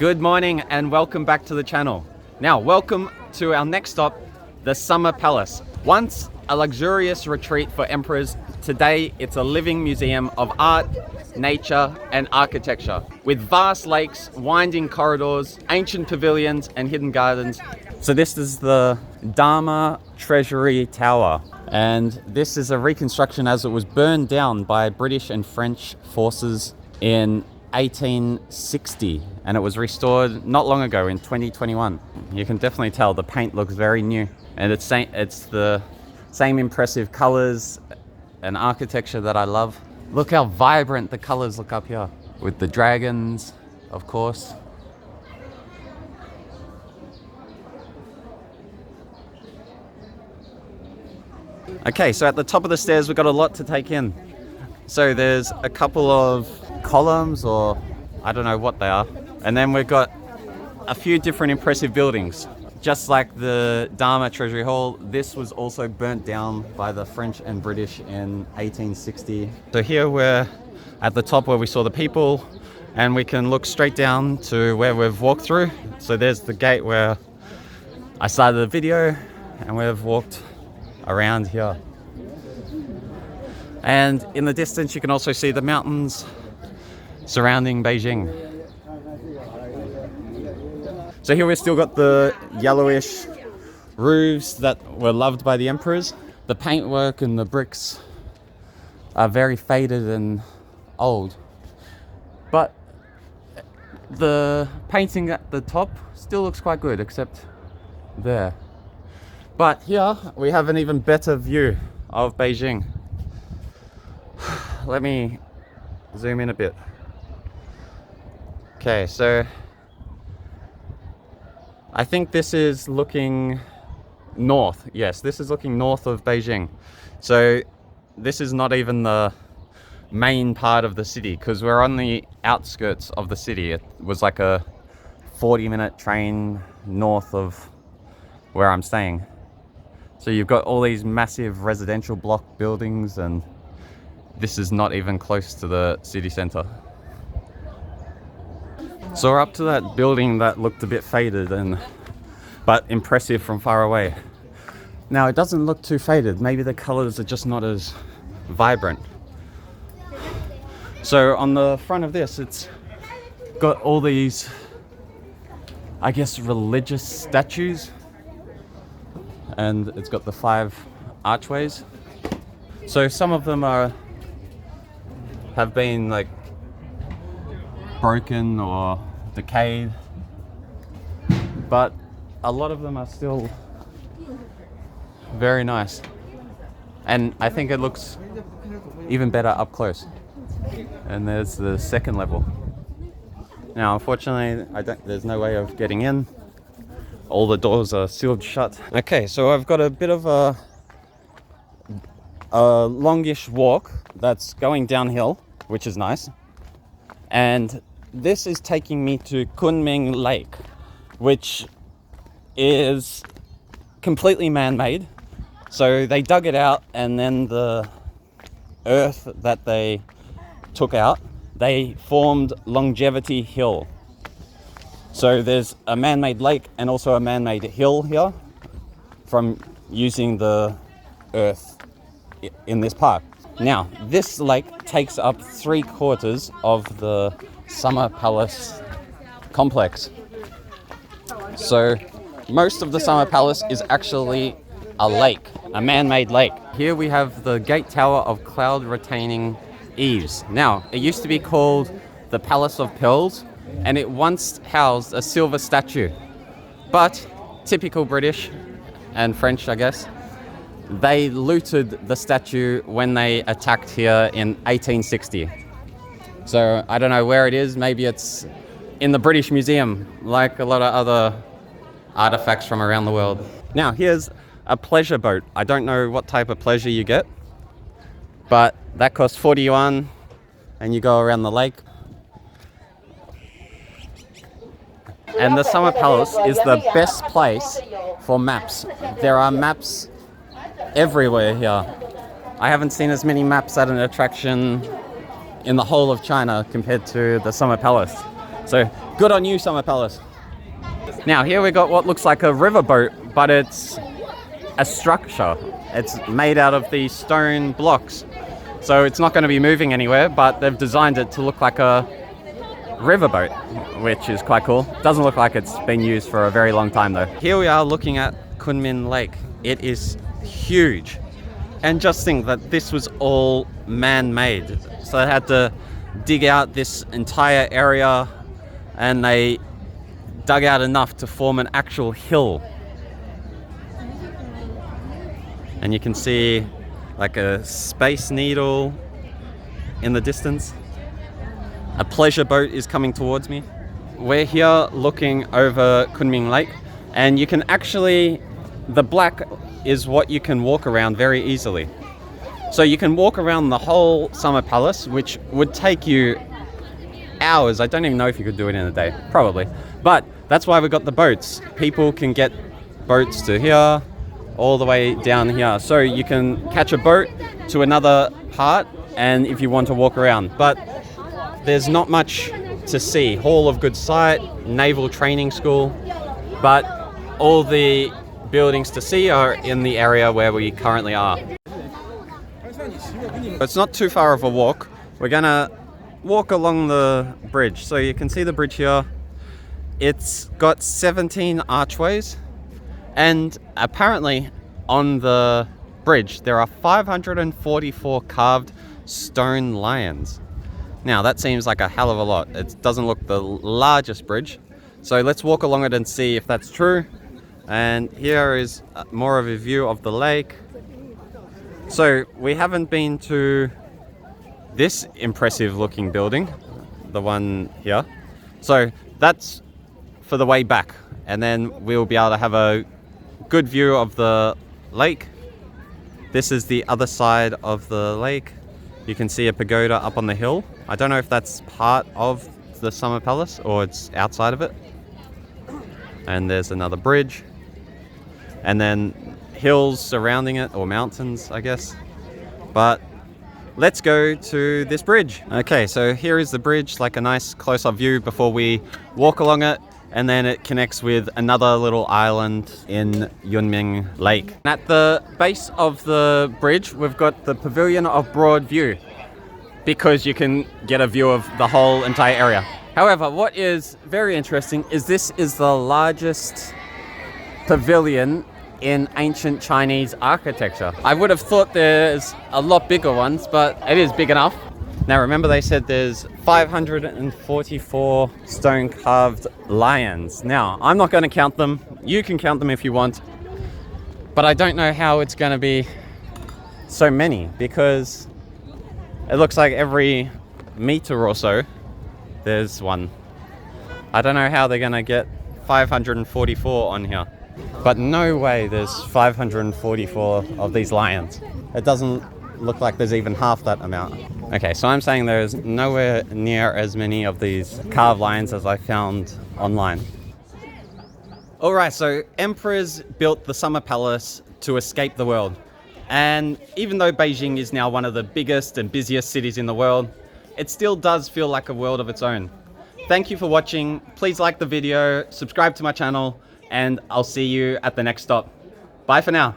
Good morning and welcome back to the channel. Now, welcome to our next stop, the Summer Palace. Once a luxurious retreat for emperors, today it's a living museum of art, nature and architecture, with vast lakes, winding corridors, ancient pavilions and hidden gardens. So this is the Dharma Treasury Tower, and this is a reconstruction as it was burned down by British and French forces in 1860, and it was restored not long ago in 2021. You can definitely tell the paint looks very new, and it's the same impressive colors and architecture that I love. Look how vibrant the colors look up here, with the dragons, of course. Okay, so at the top of the stairs we've got a lot to take in. So there's a couple of columns, or I don't know what they are, and then we've got a few different impressive buildings. Just like the Dharma Treasury Hall, this was also burnt down by the French and British in 1860. So here we're at the top where we saw the people, and we can look straight down to where we've walked through. So there's the gate where I started the video, and we've walked around here. And in the distance you can also see the mountains surrounding Beijing. So here we've still got the yellowish roofs that were loved by the emperors. The paintwork and the bricks are very faded and old, but the painting at the top still looks quite good, except there. But here we have an even better view of Beijing. Let me zoom in a bit. Okay, so I think this is looking north. Yes, this is looking north of Beijing. So this is not even the main part of the city, because we're on the outskirts of the city. It was like a 40-minute train north of where I'm staying. So you've got all these massive residential block buildings, and this is not even close to the city center. So we're up to that building that looked a bit faded but impressive from far away. Now it doesn't look too faded. Maybe the colors are just not as vibrant. So on the front of this, it's got all these, I guess, religious statues, and it's got the 5 archways. So some of them have been like broken or decayed, but a lot of them are still very nice, and I think it looks even better up close. And there's the second level. Now unfortunately there's no way of getting in. All the doors are sealed shut. Okay, so I've got a bit of a longish walk that's going downhill, which is nice. And this is taking me to Kunming Lake, which is completely man-made. So they dug it out, and then the earth that they took out, they formed Longevity Hill. So there's a man-made lake and also a man-made hill here from using the earth in this park. Now, this lake takes up 3/4 of the Summer Palace complex. So most of the Summer Palace is actually a lake, a man-made lake. Here we have the Gate Tower of Cloud Retaining Eaves. Now, it used to be called the Palace of Pearls, and it once housed a silver statue. But, typical British and French, I guess, they looted the statue when they attacked here in 1860. So I don't know where it is. Maybe it's in the British Museum, like a lot of other artifacts from around the world. Now here's a pleasure boat. I don't know what type of pleasure you get, but that costs 40 yuan, and you go around the lake. And the Summer Palace is the best place for maps. There are maps everywhere here. I haven't seen as many maps at an attraction in the whole of China compared to the Summer Palace. So Good on you, Summer Palace. Now here we got what looks like a riverboat, but it's a structure. It's made out of these stone blocks. So it's not going to be moving anywhere, but they've designed it to look like a riverboat, which is quite cool. Doesn't look like it's been used for a very long time though. Here we are looking at Kunming Lake. It is huge. And just think that this was all man-made. So they had to dig out this entire area, and they dug out enough to form an actual hill. And you can see like a Space Needle in the distance. A pleasure boat is coming towards me. We're here looking over Kunming Lake, and you can actually, the black is what you can walk around very easily. So you can walk around the whole Summer Palace, which would take you hours. I don't even know if you could do it in a day, probably. But that's why we got the boats. People can get boats to here, all the way down here. So you can catch a boat to another part, and if you want to walk around. But there's not much to see. Hall of Good Sight, Naval Training School, but all the buildings to see are in the area where we currently are. It's not too far of a walk. We're gonna walk along the bridge. So you can see the bridge here. It's got 17 archways, and apparently on the bridge there are 544 carved stone lions. Now that seems like a hell of a lot. It doesn't look the largest bridge. So let's walk along it and see if that's true. And here is more of a view of the lake. So we haven't been to this impressive looking building, the one here. So that's for the way back. And then we'll be able to have a good view of the lake. This is the other side of the lake. You can see a pagoda up on the hill. I don't know if that's part of the Summer Palace or it's outside of it. And there's another bridge. And then hills surrounding it, or mountains, I guess. But let's go to this bridge. Okay, so here is the bridge, like a nice close-up view before we walk along it. And then it connects with another little island in Kunming Lake. At the base of the bridge, we've got the Pavilion of Broad View, because you can get a view of the whole entire area. However, what is very interesting is this is the largest pavilion in ancient Chinese architecture. I would have thought there's a lot bigger ones, but it is big enough. Now remember, they said there's 544 stone carved lions. Now, I'm not going to count them. You can count them if you want. But I don't know how it's going to be so many, because it looks like every meter or so there's one. I don't know how they're going to get 544 on here. But no way there's 544 of these lions. It doesn't look like there's even half that amount. Okay, so I'm saying there's nowhere near as many of these carved lions as I found online. Alright, so emperors built the Summer Palace to escape the world. And even though Beijing is now one of the biggest and busiest cities in the world, it still does feel like a world of its own. Thank you for watching. Please like the video, subscribe to my channel, and I'll see you at the next stop. Bye for now.